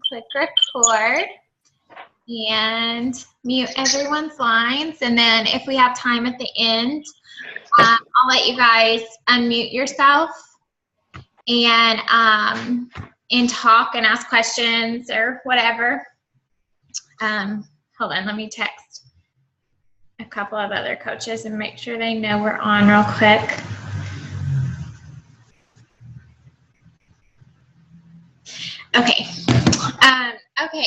Click record and mute everyone's lines, and then if we have time at the end, I'll let you guys unmute yourself and talk and ask questions or whatever. Hold on, let me text a couple of other coaches and make sure they know we're on real quick. Okay. Okay.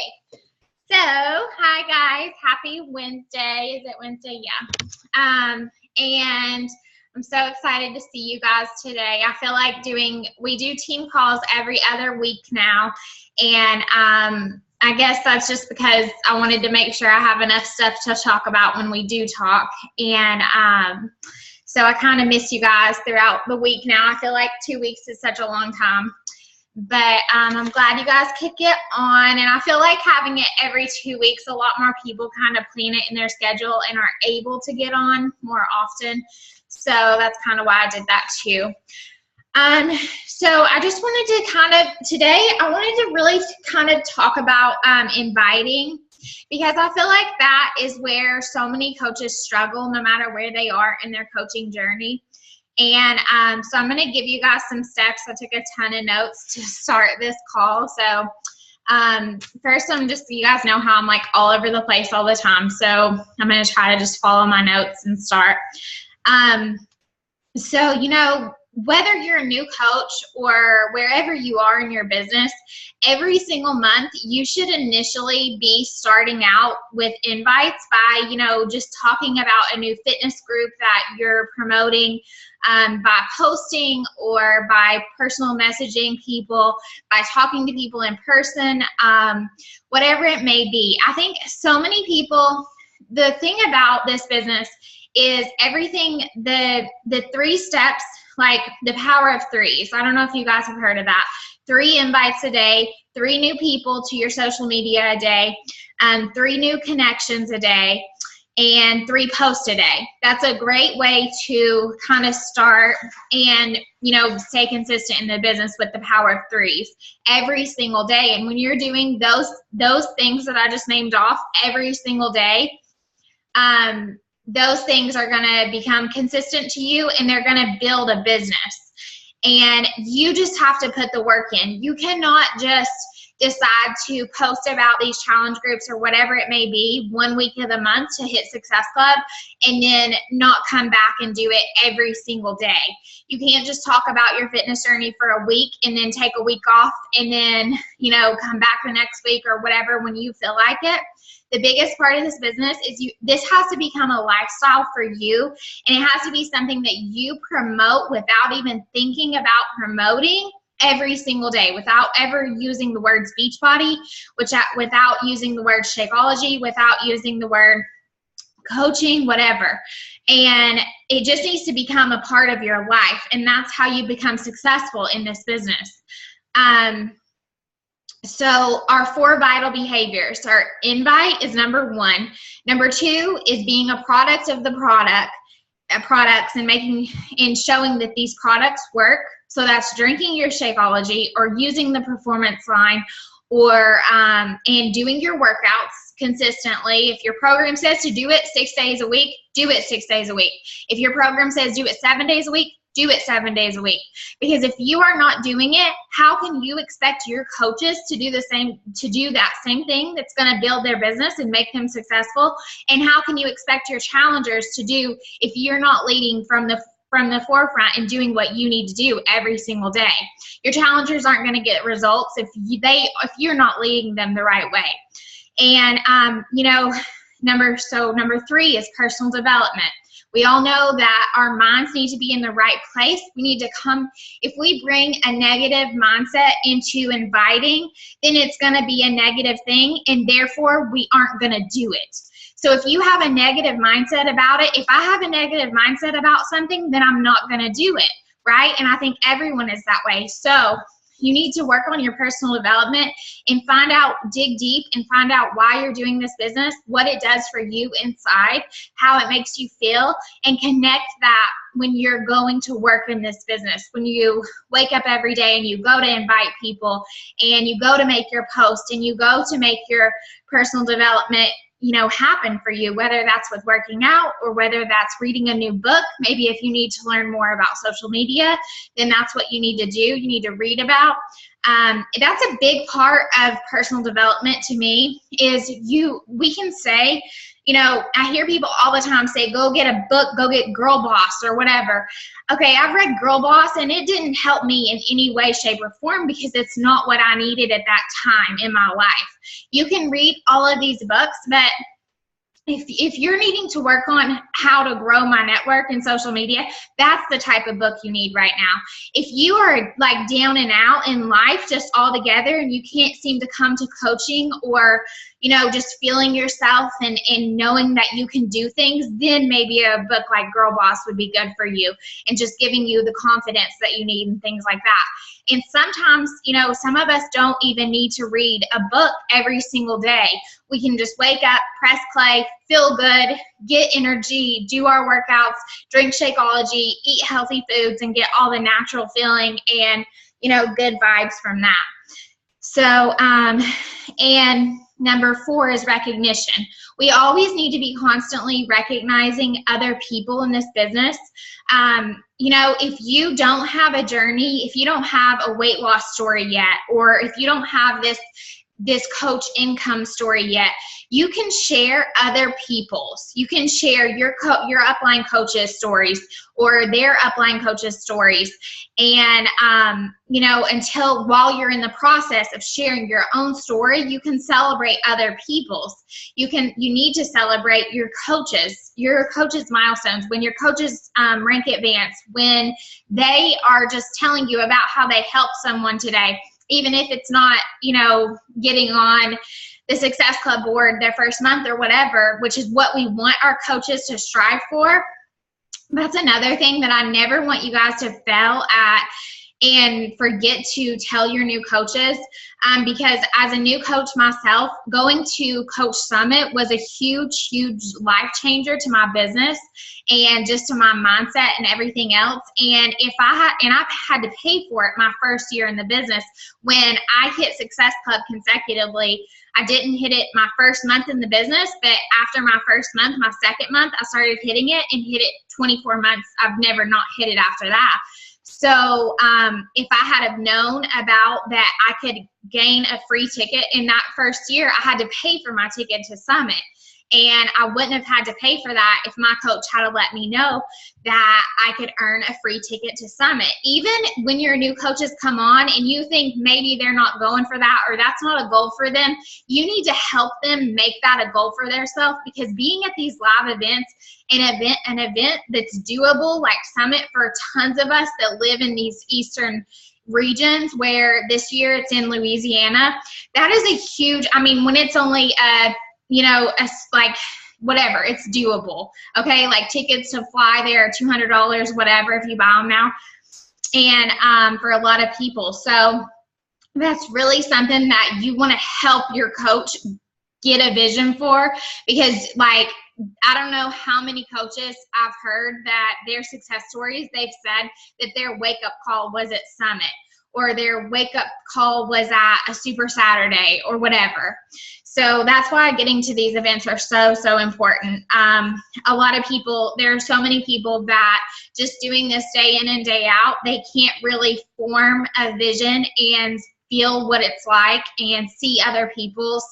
So, hi guys. Happy Wednesday. Is it Wednesday? Yeah. And I'm so excited to see you guys today. I feel like we do team calls every other week now, and I guess that's just because I wanted to make sure I have enough stuff to talk about when we do talk. And so I kind of miss you guys throughout the week now. I feel like 2 weeks is such a long time. But I'm glad you guys could get on, and I feel like having it every 2 weeks, a lot more people kind of plan it in their schedule and are able to get on more often. So that's kind of why I did that too. So I just wanted to today I wanted to really kind of talk about inviting, because I feel like that is where so many coaches struggle no matter where they are in their coaching journey. And so I'm going to give you guys some steps. I took a ton of notes to start this call. So first, you guys know how I'm like all over the place all the time. So I'm going to try to just follow my notes and start. So, whether you're a new coach or wherever you are in your business, every single month you should initially be starting out with invites by, just talking about a new fitness group that you're promoting, by posting or by personal messaging people, by talking to people in person, whatever it may be. I think so many people, the thing about this business is everything, the 3 steps, like the power of 3s. I don't know if you guys have heard of that. 3 invites a day, 3 new people to your social media a day, 3 new connections a day, and 3 posts a day. That's a great way to kind of start and, stay consistent in the business with the power of 3s every single day. And when you're doing those things that I just named off every single day, those things are going to become consistent to you, and they're going to build a business. And you just have to put the work in. You cannot just decide to post about these challenge groups or whatever it may be 1 week of the month to hit Success Club and then not come back and do it every single day. You can't just talk about your fitness journey for a week and then take a week off and then, come back the next week or whatever when you feel like it. The biggest part of this business is this has to become a lifestyle for you, and it has to be something that you promote without even thinking about promoting every single day, without ever using the words Beachbody, without using the word Shakeology, without using the word coaching, whatever. And it just needs to become a part of your life, and that's how you become successful in this business. So our 4 vital behaviors. Our invite is number 1. Number 2 is being a product of the products and showing that these products work. So that's drinking your Shakeology or using the performance line or and doing your workouts consistently. If your program says to do it 6 days a week, do it 6 days a week. If your program says do it 7 days a week, do it 7 days a week. Because if you are not doing it, how can you expect your coaches to do that same thing that's going to build their business and make them successful? And how can you expect your challengers to do if you're not leading from the forefront and doing what you need to do every single day? Your challengers aren't going to get results if you're not leading them the right way. And number 3 is personal development. We all know that our minds need to be in the right place. We need to if we bring a negative mindset into inviting, then it's going to be a negative thing, and therefore we aren't going to do it. So if you have a negative mindset about it, if I have a negative mindset about something, then I'm not going to do it, right? And I think everyone is that way. So You need to work on your personal development and dig deep and find out why you're doing this business, what it does for you inside, how it makes you feel, and connect that when you're going to work in this business. When you wake up every day and you go to invite people and you go to make your post and you go to make your personal development happen for you, whether that's with working out or whether that's reading a new book. Maybe if you need to learn more about social media, then that's what you need to do. You need to read about. That's a big part of personal development to me is we can say, I hear people all the time say, go get a book, go get Girl Boss or whatever. Okay, I've read Girl Boss and it didn't help me in any way, shape, or form because it's not what I needed at that time in my life. You can read all of these books, but if you're needing to work on how to grow my network in social media, that's the type of book you need right now. If you are like down and out in life just all together and you can't seem to come to coaching or, just feeling yourself and knowing that you can do things, then maybe a book like Girl Boss would be good for you and just giving you the confidence that you need and things like that. And sometimes, some of us don't even need to read a book every single day. We can just wake up, press play, feel good, get energy, do our workouts, drink Shakeology, eat healthy foods, and get all the natural feeling and, good vibes from that. So, and number 4 is recognition. We always need to be constantly recognizing other people in this business. If you don't have a journey, if you don't have a weight loss story yet, or if you don't have this coach income story yet, you can share other people's. You can share your upline coaches' stories or their upline coaches' stories. And, while you're in the process of sharing your own story, you can celebrate other people's. You need to celebrate your coaches' milestones. When your coaches rank advanced, when they are just telling you about how they helped someone today, even if it's not, getting on the Success Club board their first month or whatever, which is what we want our coaches to strive for. That's another thing that I never want you guys to fail at and forget to tell your new coaches, because as a new coach myself, going to Coach Summit was a huge, huge life changer to my business and just to my mindset and everything else. And I've had to pay for it my first year in the business. When I hit Success Club consecutively, I didn't hit it my first month in the business, but after my first month, my second month, I started hitting it and hit it 24 months. I've never not hit it after that. So if I had have known about that I could gain a free ticket in that first year, I had to pay for my ticket to Summit. And I wouldn't have had to pay for that if my coach had to let me know that I could earn a free ticket to Summit. Even when your new coaches come on and you think maybe they're not going for that or that's not a goal for them, you need to help them make that a goal for themselves, because being at these live events, an event that's doable like Summit for tons of us that live in these eastern regions, where this year it's in Louisiana, that is a huge, when it's only whatever, it's doable. Okay, like tickets to fly there are $200, whatever, if you buy them now, and for a lot of people. So that's really something that you want to help your coach get a vision for, because I don't know how many coaches I've heard that their success stories, they've said that their wake-up call was at Summit, or their wake-up call was at a Super Saturday or whatever. So that's why getting to these events are so, so important. A lot of people, there are so many people that just doing this day in and day out, they can't really form a vision and feel what it's like and see other people's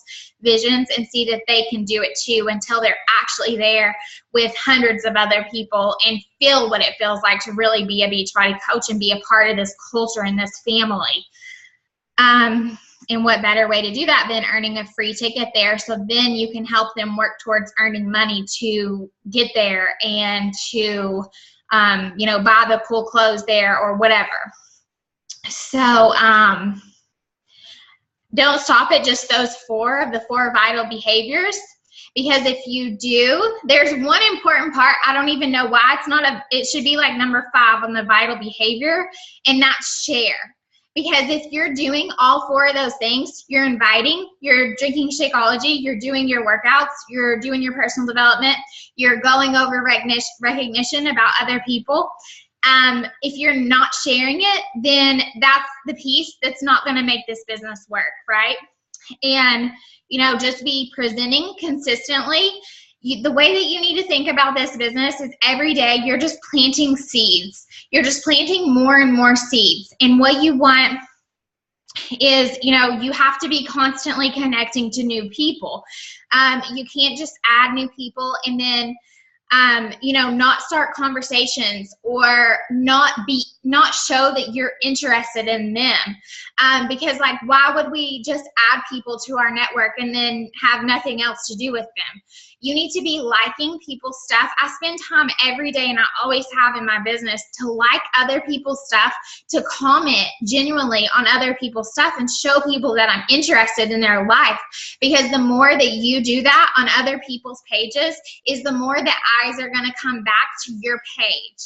visions and see that they can do it too, until they're actually there with hundreds of other people and feel what it feels like to really be a Beachbody coach and be a part of this culture and this family. And what better way to do that than earning a free ticket there, so then you can help them work towards earning money to get there and to buy the cool clothes there or whatever. So don't stop at just those 4 of the 4 vital behaviors, because if you do, there's one important part. I don't even know why it's not it should be like number 5 on the vital behavior, and that's share. Because if you're doing all 4 of those things, you're inviting, you're drinking Shakeology, you're doing your workouts, you're doing your personal development, you're going over recognition about other people. If you're not sharing it, then that's the piece that's not going to make this business work, right? And, you know, just be presenting consistently. The way that you need to think about this business is every day you're just planting seeds. You're just planting more and more seeds. And what you want is, you know, you have to be constantly connecting to new people. You can't just add new people and then you know, not start conversations or not show that you're interested in them. Because like, why would we just add people to our network and then have nothing else to do with them? You need to be liking people's stuff. I spend time every day, and I always have in my business, to like other people's stuff, to comment genuinely on other people's stuff and show people that I'm interested in their life. Because the more that you do that on other people's pages is the more that eyes are going to come back to your page.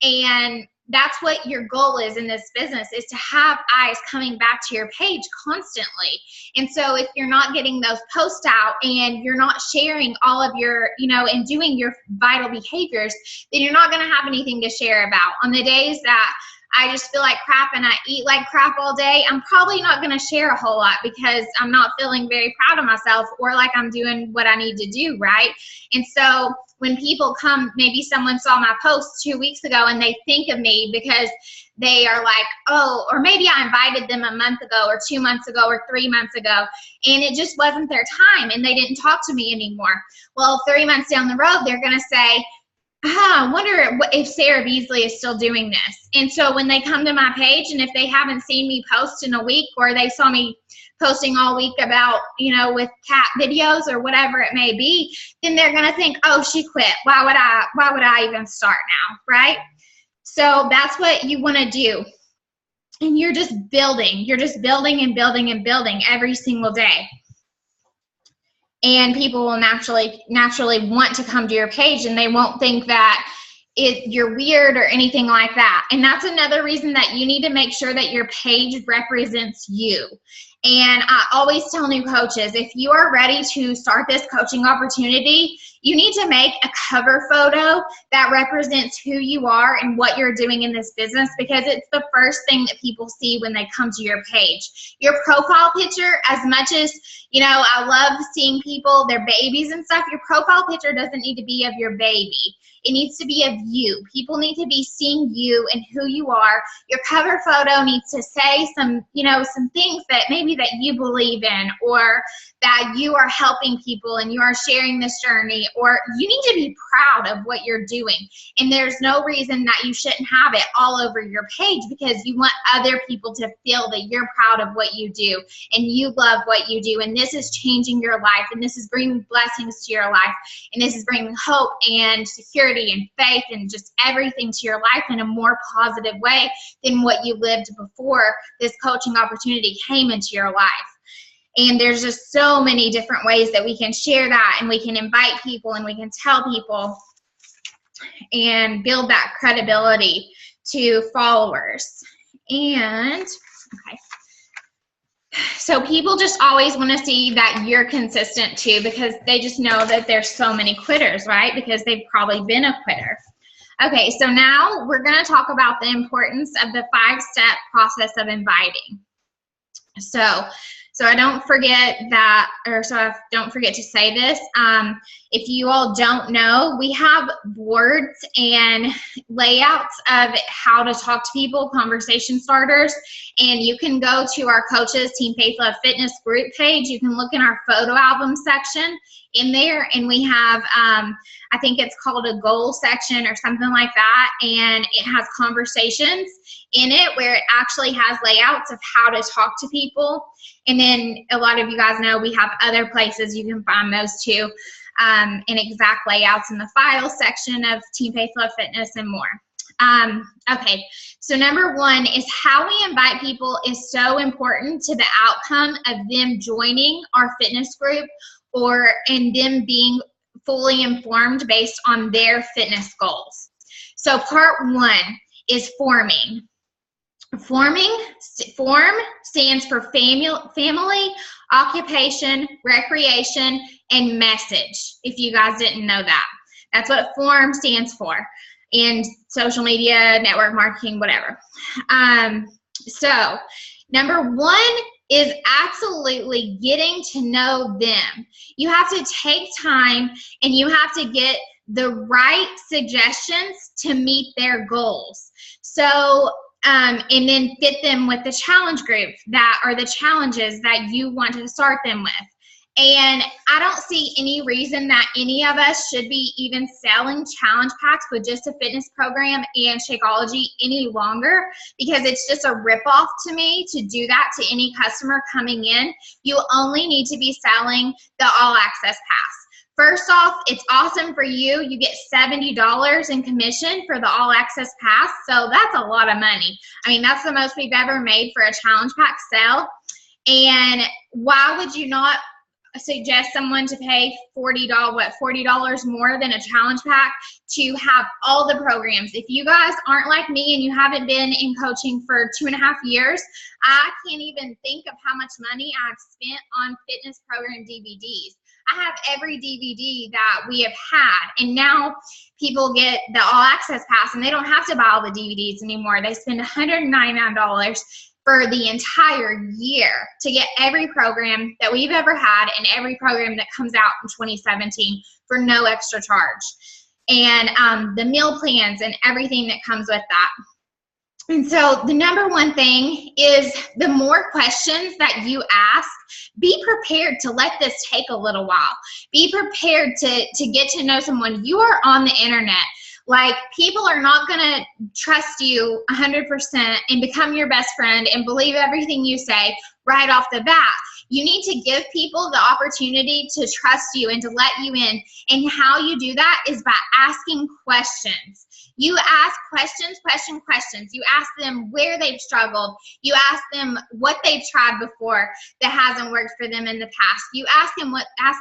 And that's what your goal is in this business, is to have eyes coming back to your page constantly. And so if you're not getting those posts out and you're not sharing all of your, you know, and doing your vital behaviors, then you're not going to have anything to share about. On the days that I just feel like crap and I eat like crap all day, I'm probably not going to share a whole lot because I'm not feeling very proud of myself or like I'm doing what I need to do, right? And so when people come, maybe someone saw my post 2 weeks ago and they think of me because they are like, oh, or maybe I invited them a month ago or 2 months ago or 3 months ago and it just wasn't their time and they didn't talk to me anymore. Well, 3 months down the road, they're going to say, I wonder if Sarah Beasley is still doing this. And so when they come to my page and if they haven't seen me post in a week, or they saw me posting all week about, you know, with cat videos or whatever it may be, then they're going to think, oh, she quit. Why would I even start now, right? So that's what you want to do. And you're just building and building and building every single day. And people will naturally want to come to your page, and they won't think that you're weird or anything like that. And that's another reason that you need to make sure that your page represents you. And I always tell new coaches, if you are ready to start this coaching opportunity, you need to make a cover photo that represents who you are and what you're doing in this business, because it's the first thing that people see when they come to your page. Your profile picture, as much as, you know, I love seeing people, their babies and stuff, your profile picture doesn't need to be of your baby. It needs to be of you. People need to be seeing you and who you are. Your cover photo needs to say some, you know, some things that maybe that you believe in, or that you are helping people and you are sharing this journey, or you need to be proud of what you're doing. And there's no reason that you shouldn't have it all over your page, because you want other people to feel that you're proud of what you do and you love what you do. And this is changing your life, and this is bringing blessings to your life, and this is bringing hope and security and faith and just everything to your life in a more positive way than what you lived before this coaching opportunity came into your life. And there's just so many different ways that we can share that, and we can invite people and we can tell people and build that credibility to followers. And okay, so people just always want to see that you're consistent too, because they just know that there's so many quitters, right? Because they've probably been a quitter. Okay, so now we're going to talk about the importance of the 5-step process of inviting. So I don't forget that, or so I don't forget to say this. If you all don't know, we have boards and layouts of how to talk to people, conversation starters, and you can go to our Coaches Team Faith Love Fitness group page. You can look in our photo album section in there, and we have, I think it's called a goal section or something like that, and it has conversations in it where it actually has layouts of how to talk to people. And then a lot of you guys know we have other places you can find those too, and exact layouts in the file section of Team Faith Love Fitness and more. Okay, so number 1 is how we invite people is so important to the outcome of them joining our fitness group, or in them being fully informed based on their fitness goals. So part 1 is forming. Form stands for family, occupation, recreation, and message, if you guys didn't know that. That's what FORM stands for in social media, network marketing, whatever. So number one is absolutely getting to know them. You have to take time and you have to get the right suggestions to meet their goals. So, and then fit them with the challenge group that are the challenges that you want to start them with. And I don't see any reason that any of us should be even selling challenge packs with just a fitness program and Shakeology any longer, because it's just a ripoff to me to do that to any customer coming in. You only need to be selling the All Access Pass. First off, it's awesome for you. You get $70 in commission for the All Access Pass, so that's a lot of money. I mean, that's the most we've ever made for a challenge pack sale. And why would you not suggest someone to pay $40 more than a challenge pack to have all the programs? If you guys aren't like me and you haven't been in coaching for 2.5 years, I can't even think of how much money I've spent on fitness program DVDs. I have every DVD that we have had, and now people get the All Access Pass and they don't have to buy all the DVDs anymore. They spend $199 for the entire year to get every program that we've ever had and every program that comes out in 2017 for no extra charge. And the meal plans and everything that comes with that. And so the number one thing is, the more questions that you ask, be prepared to let this take a little while. Be prepared to get to know someone. You are on the internet. Like, people are not going to trust you 100% and become your best friend and believe everything you say right off the bat. You need to give people the opportunity to trust you and to let you in. And how you do that is by asking questions. You ask questions. You ask them where they've struggled. You ask them what they've tried before that hasn't worked for them in the past. You ask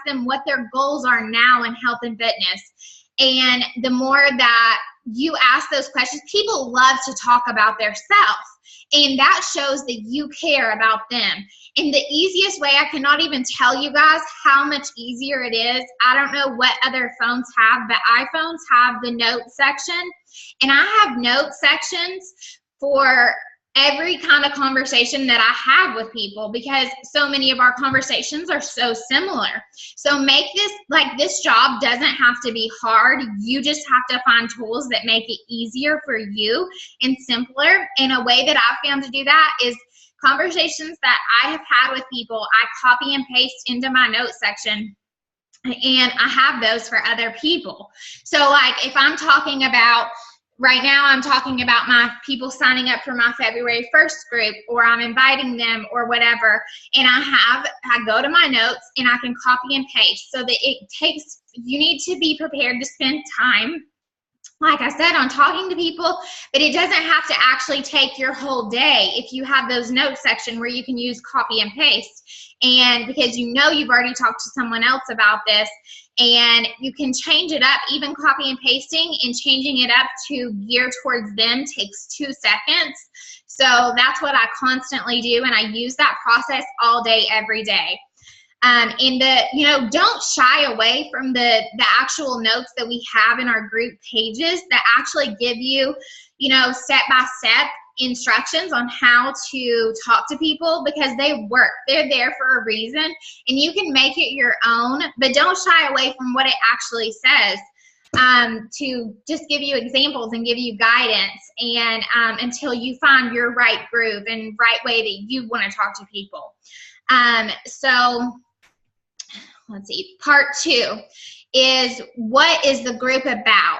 them what their goals are now in health and fitness. And the more that you ask those questions, people love to talk about their self. And that shows that you care about them. And the easiest way, I cannot even tell you guys how much easier it is. I don't know what other phones have, but iPhones have the notes section. And I have note sections for every kind of conversation that I have with people, because so many of our conversations are so similar. So make this, like, this job doesn't have to be hard. You just have to find tools that make it easier for you and simpler. And a way that I've found to do that is conversations that I have had with people, I copy and paste into my notes section, and I have those for other people. So, like, if I'm talking about, right now I'm talking about my people signing up for my February 1st group, or I'm inviting them or whatever, and I go to my notes and I can copy and paste, so that you need to be prepared to spend time, like I said, on talking to people, but it doesn't have to actually take your whole day if you have those notes section where you can use copy and paste. And because you know you've already talked to someone else about this, and you can change it up. Even copy and pasting and changing it up to gear towards them takes 2 seconds. So that's what I constantly do, and I use that process all day, every day. And don't shy away from the actual notes that we have in our group pages that actually give you, step-by-step instructions on how to talk to people, because they work. They're there for a reason, and you can make it your own, but don't shy away from what it actually says, to just give you examples and give you guidance, and until you find your right groove and right way that you want to talk to people. So let's see, part 2 is, what is the group about?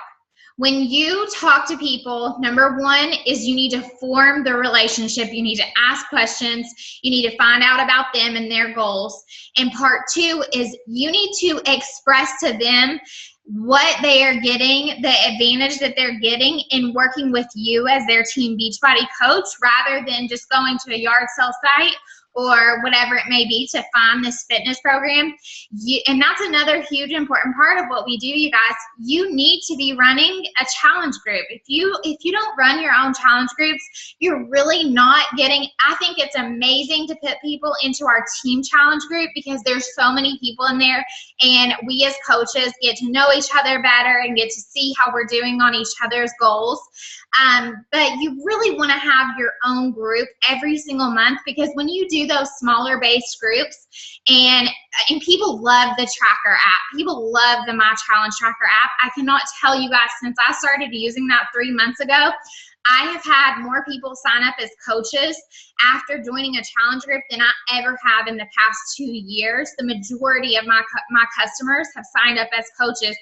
When you talk to people, number 1 is you need to form the relationship. You need to ask questions. You need to find out about them and their goals. And part 2 is you need to express to them what they are getting, the advantage that they're getting in working with you as their Team Beachbody coach, rather than just going to a yard sale site or whatever it may be to find this fitness program. And that's another huge important part of what we do, you guys. You need to be running a challenge group. If you don't run your own challenge groups, you're really not getting, I think it's amazing to put people into our team challenge group because there's so many people in there, and we as coaches get to know each other better and get to see how we're doing on each other's goals. But you really want to have your own group every single month, because when you do those smaller based groups, and people love the tracker app. People love the My Challenge Tracker app. I cannot tell you guys, since I started using that 3 months ago, I have had more people sign up as coaches after joining a challenge group than I ever have in the past 2 years. The majority of my customers have signed up as coaches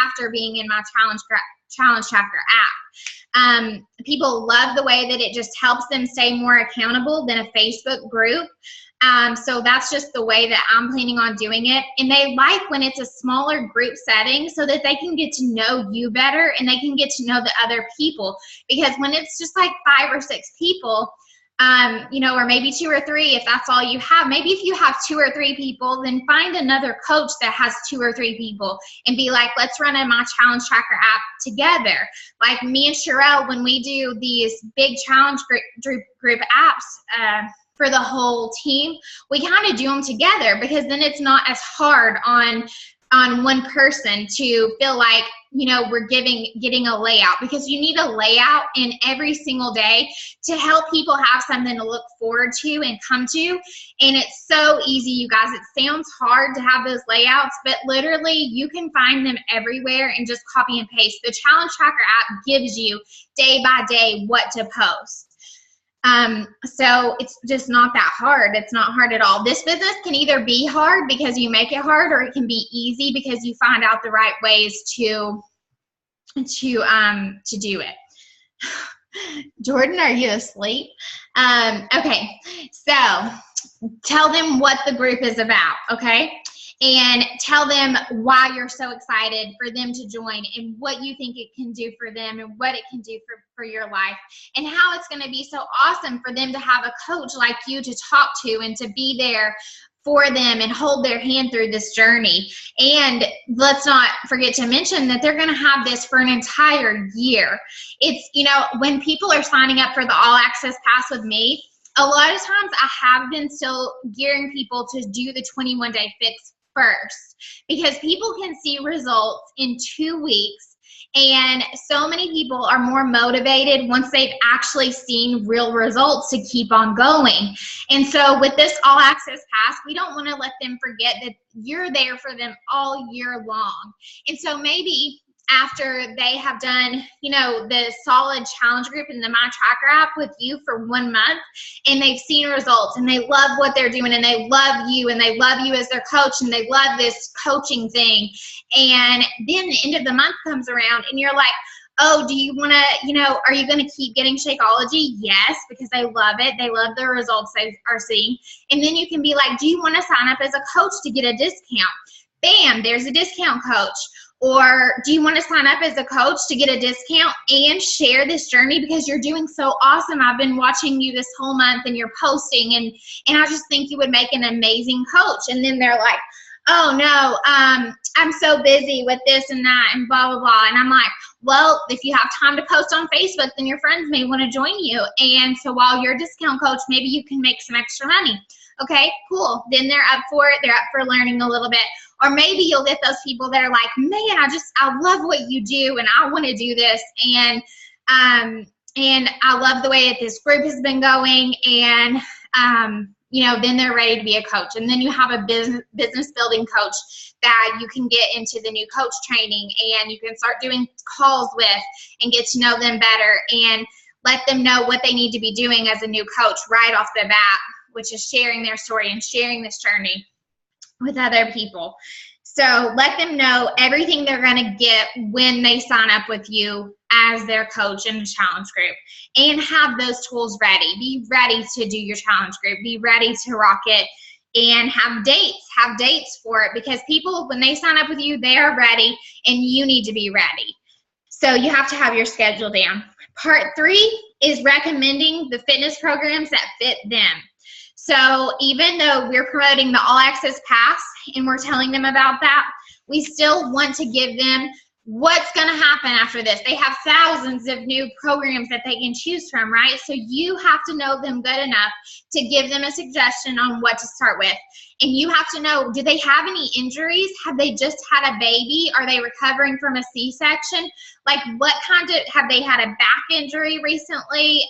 after being in my Challenge Tracker app. People love the way that it just helps them stay more accountable than a Facebook group. So that's just the way that I'm planning on doing it. And they like when it's a smaller group setting so that they can get to know you better and they can get to know the other people. Because when it's just like 5 or 6 people, or maybe 2 or 3, if that's all you have, maybe if you have 2 or 3 people, then find another coach that has 2 or 3 people and be like, let's run a My Challenge Tracker app together. Like me and Sherelle, when we do these big challenge group apps, for the whole team, we kind of do them together, because then it's not as hard on one person to feel like, we're getting a layout, because you need a layout in every single day to help people have something to look forward to and come to. And it's so easy, you guys. It sounds hard to have those layouts, but literally you can find them everywhere and just copy and paste. The Challenge Tracker app gives you day by day what to post. So it's just not that hard. It's not hard at all. This business can either be hard because you make it hard, or it can be easy because you find out the right ways to do it. Jordan, are you asleep? Okay, so tell them what the group is about, okay? And tell them why you're so excited for them to join, and what you think it can do for them, and what it can do for your life, and how it's going to be so awesome for them to have a coach like you to talk to and to be there for them and hold their hand through this journey. And let's not forget to mention that they're going to have this for an entire year. It's, when people are signing up for the All Access Pass with me, a lot of times I have been still gearing people to do the 21-day fix first, because people can see results in 2 weeks, and so many people are more motivated once they've actually seen real results to keep on going. And so with this All Access Pass, we don't want to let them forget that you're there for them all year long. And so maybe after they have done, the solid challenge group in the My Tracker app with you for 1 month, and they've seen results, and they love what they're doing, and they love you, and they love you as their coach, and they love this coaching thing. And then the end of the month comes around, and you're like, oh, do you want to, are you going to keep getting Shakeology? Yes, because they love it. They love the results they are seeing. And then you can be like, do you want to sign up as a coach to get a discount? Bam, there's a discount coach. Or do you want to sign up as a coach to get a discount and share this journey because you're doing so awesome? I've been watching you this whole month and you're posting, and I just think you would make an amazing coach. And then they're like, oh no, I'm so busy with this and that and blah, blah, blah. And I'm like, well, if you have time to post on Facebook, then your friends may want to join you. And so while you're a discount coach, maybe you can make some extra money. Okay, cool. Then they're up for it. They're up for learning a little bit. Or maybe you'll get those people that are like, man, I love what you do, and I want to do this. And I love the way that this group has been going. And, then they're ready to be a coach. And then you have a business building coach that you can get into the new coach training, and you can start doing calls with and get to know them better and let them know what they need to be doing as a new coach right off the bat, which is sharing their story and sharing this journey with other people. So let them know everything they're going to get when they sign up with you as their coach in the challenge group, and have those tools ready. Be ready to do your challenge group. Be ready to rock it, and have dates for it, because people, when they sign up with you, they are ready, and you need to be ready. So you have to have your schedule down. Part 3 is recommending the fitness programs that fit them. So even though we're promoting the All Access Pass and we're telling them about that, we still want to give them what's going to happen after this. They have thousands of new programs that they can choose from, right? So you have to know them good enough to give them a suggestion on what to start with. And you have to know, do they have any injuries? Have they just had a baby? Are they recovering from a C-section? Like what kind of, have they had a back injury recently?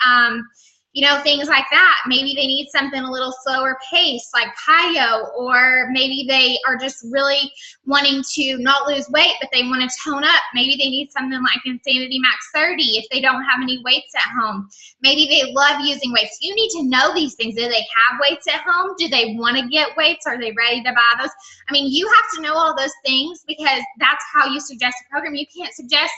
You know, things like that. Maybe they need something a little slower pace, like PiYo, or maybe they are just really wanting to not lose weight, but they want to tone up. Maybe they need something like Insanity Max 30 if they don't have any weights at home. Maybe they love using weights. You need to know these things. Do they have weights at home? Do they want to get weights? Are they ready to buy those? I mean, you have to know all those things because that's how you suggest a program. You can't suggest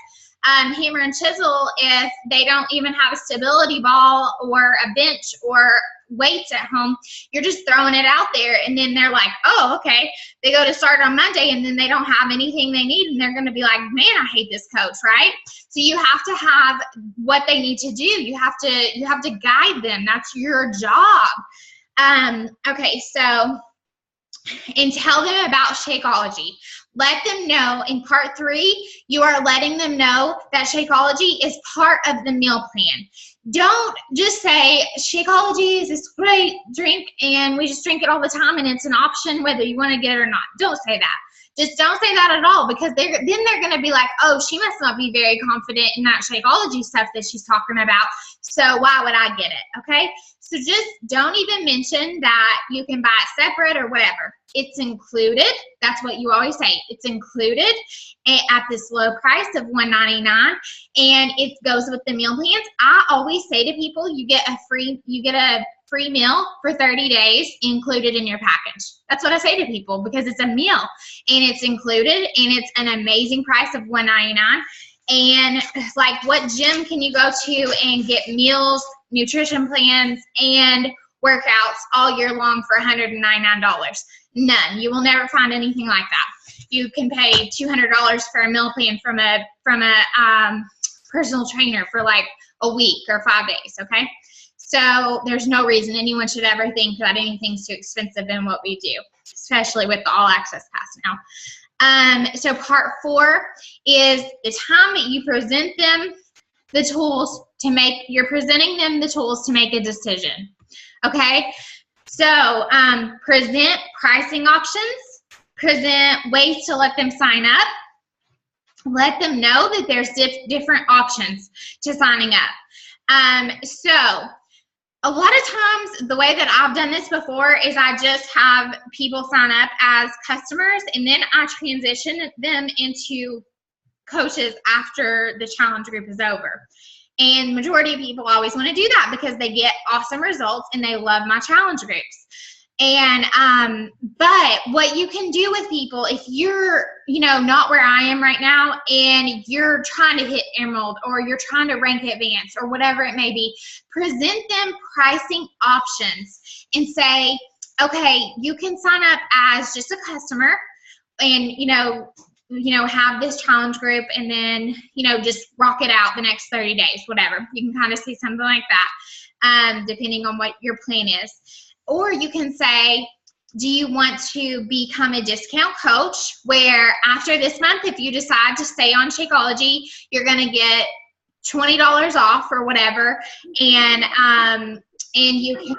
hammer and chisel if they don't even have a stability ball or a bench or weights at home. You're just throwing it out there and then they're like, oh, okay. They go to start on Monday and then they don't have anything they need and they're going to be like, man, I hate this coach, right? So you have to have what they need to do. You have to guide them. That's your job. Okay, so, and tell them about Shakeology. Let them know in part 3, you are letting them know that Shakeology is part of the meal plan. Don't just say Shakeology is this great drink and we just drink it all the time and it's an option whether you want to get it or not. Don't say that. Just don't say that at all because then they're going to be like, oh, she must not be very confident in that Shakeology stuff that she's talking about. So why would I get it? Okay. So just don't even mention that you can buy it separate or whatever. It's included. That's what you always say. It's included at this low price of $1.99, and it goes with the meal plans. I always say to people, you get a free meal for 30 days included in your package. That's what I say to people because it's a meal and it's included and it's an amazing price of $1.99. And like, what gym can you go to and get meals, nutrition plans, and workouts all year long for $199? None. You will never find anything like that. You can pay $200 for a meal plan from a personal trainer for like a week or 5 days. Okay, so there's no reason anyone should ever think that anything's too expensive than what we do, especially with the All Access Pass now. So part 4 is the time that you present them the tools to make, you're presenting them the tools to make a decision. Okay, so present pricing options, present ways to let them sign up, let them know that there's different options to signing up. So a lot of times the way that I've done this before is I just have people sign up as customers and then I transition them into coaches after the challenge group is over. And majority of people always want to do that because they get awesome results and they love my challenge groups. And but what you can do with people, if you're, you know, not where I am right now and you're trying to hit Emerald or you're trying to rank advanced or whatever it may be, present them pricing options and say, okay, you can sign up as just a customer and, you know, have this challenge group and then, you know, just rock it out the next 30 days, whatever. You can kind of see something like that, depending on what your plan is. Or you can say, do you want to become a discount coach where after this month, if you decide to stay on Shakeology, you're going to get $20 off or whatever. And you can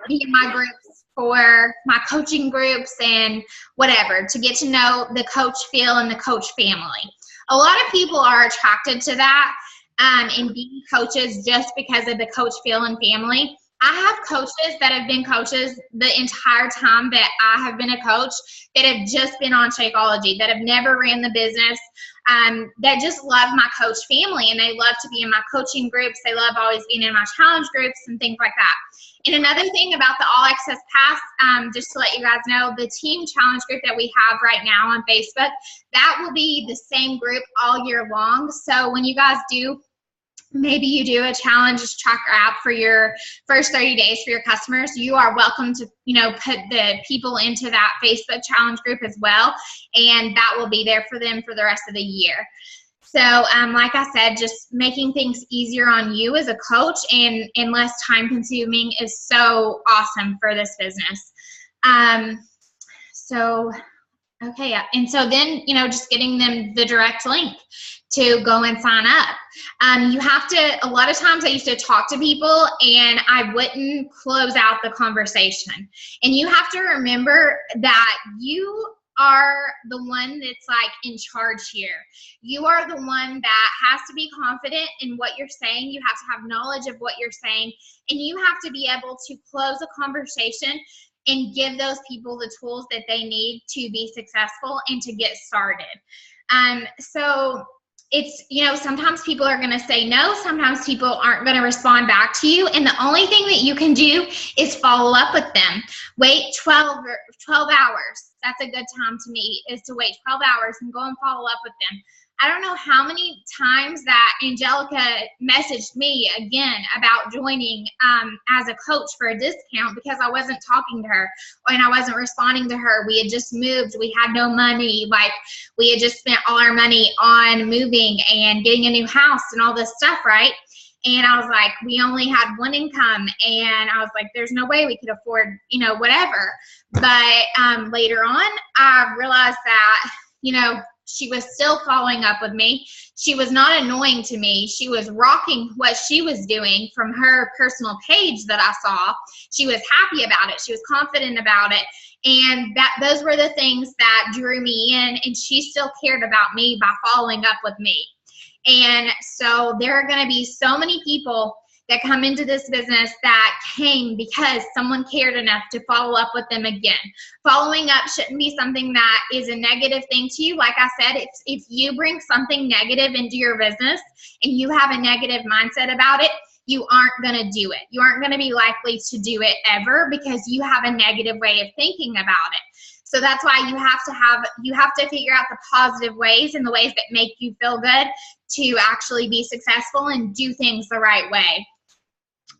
be in my groups for my coaching groups and whatever to get to know the coach feel and the coach family. A lot of people are attracted to that and being coaches just because of the coach feel and family. I have coaches that have been coaches the entire time that I have been a coach that have just been on Shakeology, that have never ran the business, that just love my coach family and they love to be in my coaching groups. They love always being in my challenge groups and things like that. And another thing about the All Access Pass, just to let you guys know, the team challenge group that we have right now on Facebook, that will be the same group all year long. So when you guys do, maybe you do a challenge tracker app for your first 30 days for your customers, you are welcome to, you know, put the people into that Facebook challenge group as well. And that will be there for them for the rest of the year. So like I said, just making things easier on you as a coach and less time consuming is so awesome for this business. Okay, yeah. And so then, just getting them the direct link to go and sign up. You have to, a lot of times I used to talk to people and I wouldn't close out the conversation. And you have to remember that you are the one that's like in charge here. You are the one that has to be confident in what you're saying. You have to have knowledge of what you're saying, and you have to be able to close a conversation and give those people the tools that they need to be successful and to get started. So it's, sometimes people are going to say no, sometimes people aren't going to respond back to you, and the only thing that you can do is follow up with them. Wait 12 hours. That's a good time to me, is to wait 12 hours and go and follow up with them. I don't know how many times that Angelica messaged me again about joining as a coach for a discount because I wasn't talking to her and I wasn't responding to her. We had just moved. We had no money. Like, we had just spent all our money on moving and getting a new house and all this stuff, right? And I was like, we only had one income, and I was like, there's no way we could afford, whatever. But later on, I realized that, she was still following up with me. She was not annoying to me. She was rocking what she was doing from her personal page that I saw. She was happy about it. She was confident about it. And those were the things that drew me in, and she still cared about me by following up with me. And so there are going to be so many people that come into this business that came because someone cared enough to follow up with them again. Following up shouldn't be something that is a negative thing to you. Like I said, if you bring something negative into your business and you have a negative mindset about it, you aren't going to do it. You aren't going to be likely to do it ever because you have a negative way of thinking about it. So that's why you have to figure out the positive ways and the ways that make you feel good to actually be successful and do things the right way.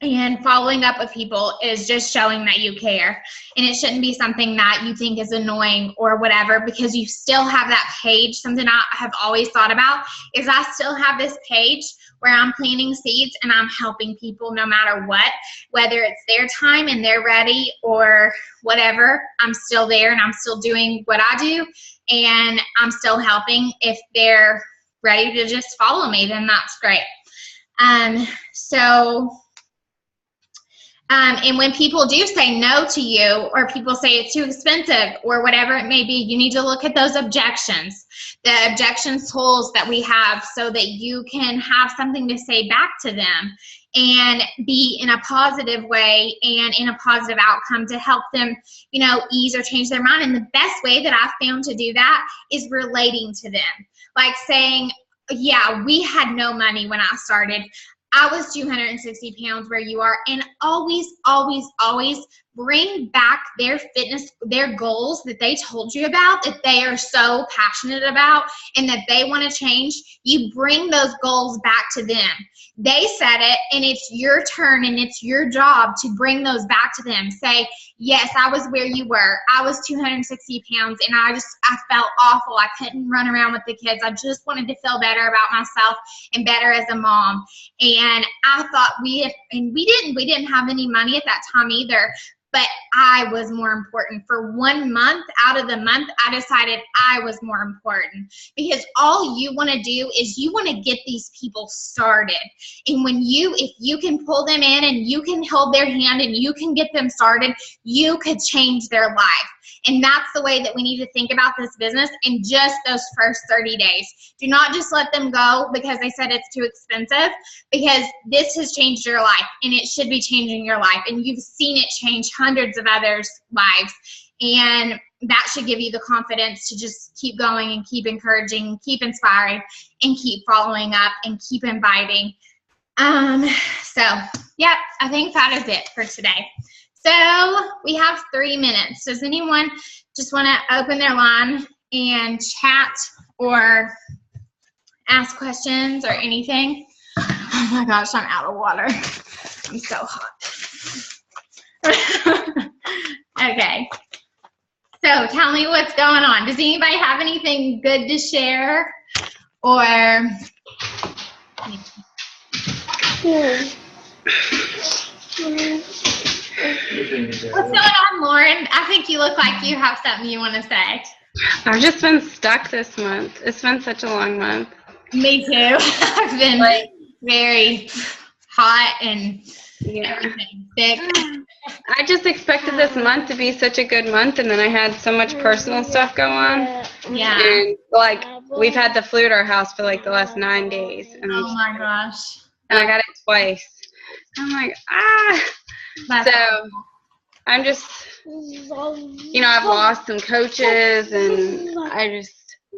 And following up with people is just showing that you care. And it shouldn't be something that you think is annoying or whatever, because you still have that page. Something I have always thought about is I still have this page where I'm planting seeds and I'm helping people no matter what, whether it's their time and they're ready or whatever. I'm still there and I'm still doing what I do, and I'm still helping. If they're ready to just follow me, then that's great. And when people do say no to you, or people say it's too expensive or whatever it may be, you need to look at those objections, the objection tools that we have, so that you can have something to say back to them and be in a positive way and in a positive outcome to help them, ease or change their mind. And the best way that I've found to do that is relating to them. Like saying, yeah, we had no money when I started. I was 260 pounds where you are, and always, always, always bring back their fitness, their goals that they told you about, that they are so passionate about and that they want to change. You bring those goals back to them. They said it, and it's your turn and it's your job to bring those back to them. Say, yes, I was where you were. I was 260 pounds and I felt awful. I couldn't run around with the kids. I just wanted to feel better about myself and better as a mom. And I thought we didn't have any money at that time either. But I was more important. For 1 month out of the month, I decided I was more important, because all you want to do is you want to get these people started. And if you can pull them in and you can hold their hand and you can get them started, you could change their life. And that's the way that we need to think about this business in just those first 30 days. Do not just let them go because they said it's too expensive, because this has changed your life and it should be changing your life. And you've seen it change hundreds of others' lives. And that should give you the confidence to just keep going and keep encouraging, keep inspiring, and keep following up and keep inviting. Yeah, I think that is it for today. So we have 3 minutes. Does anyone just want to open their line and chat or ask questions or anything? Oh my gosh, I'm out of water. I'm so hot. Okay. So tell me what's going on. Does anybody have anything good to share or what's going on, Lauren? I think you look like you have something you want to say. I've just been stuck this month. It's been such a long month. Me too. I've been very hot and everything sick. I just expected this month to be such a good month, and then I had so much personal stuff go on. Yeah. And like we've had the flu at our house for like the last 9 days. And oh my gosh. And I got it twice. I'm like, That's so I'm just, I've lost some coaches, and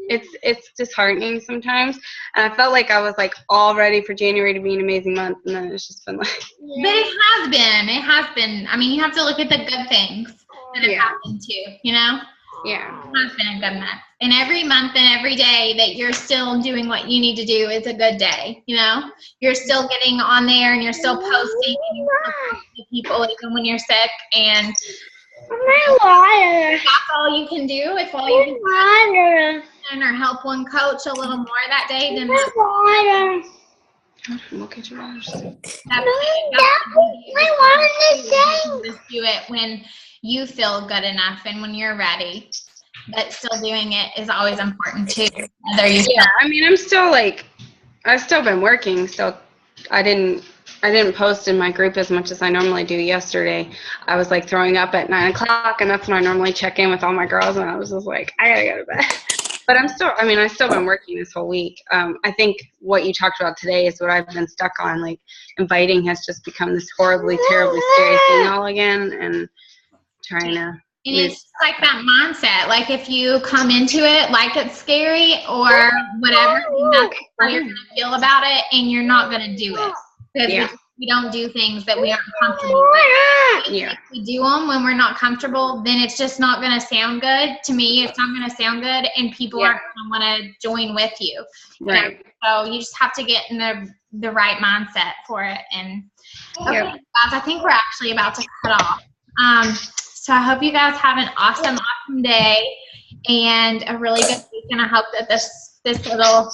it's disheartening sometimes. And I felt like I was like all ready for January to be an amazing month, and then it's just been like. But it has been. I mean, you have to look at the good things that have happened too, Yeah. It has been a good month. And every month and every day that you're still doing what you need to do is a good day, You're still getting on there and you're still posting and you're still talking to people even when you're sick. And that's all you can do. If all you can do or help one coach a little more that day, then Look at yours. just do it when you feel good enough and when you're ready. But still doing it is always important too. I mean, I'm still like, I've still been working, so I didn't post in my group as much as I normally do. Yesterday, I was like throwing up at 9 o'clock, and that's when I normally check in with all my girls, and I was just like, I gotta go to bed. But I've still been working this whole week. I think what you talked about today is what I've been stuck on. Like, inviting has just become this horribly, terribly scary thing all again, and trying to. And it's just like that mindset. Like if you come into it like it's scary or whatever, that's how you're going to feel about it, and you're not going to do it. Because we don't do things that we aren't comfortable with. If we do them when we're not comfortable, then it's just not going to sound good. To me, it's not going to sound good, and people aren't going to want to join with you. Right. So you just have to get in the right mindset for it. And okay, guys, I think we're actually about to cut off. So I hope you guys have an awesome day and a really good week. And I hope that this little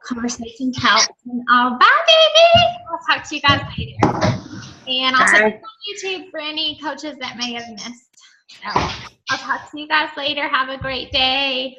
conversation helps. And bye, baby. I'll talk to you guys later. And I'll put this on YouTube for any coaches that may have missed. So I'll talk to you guys later. Have a great day.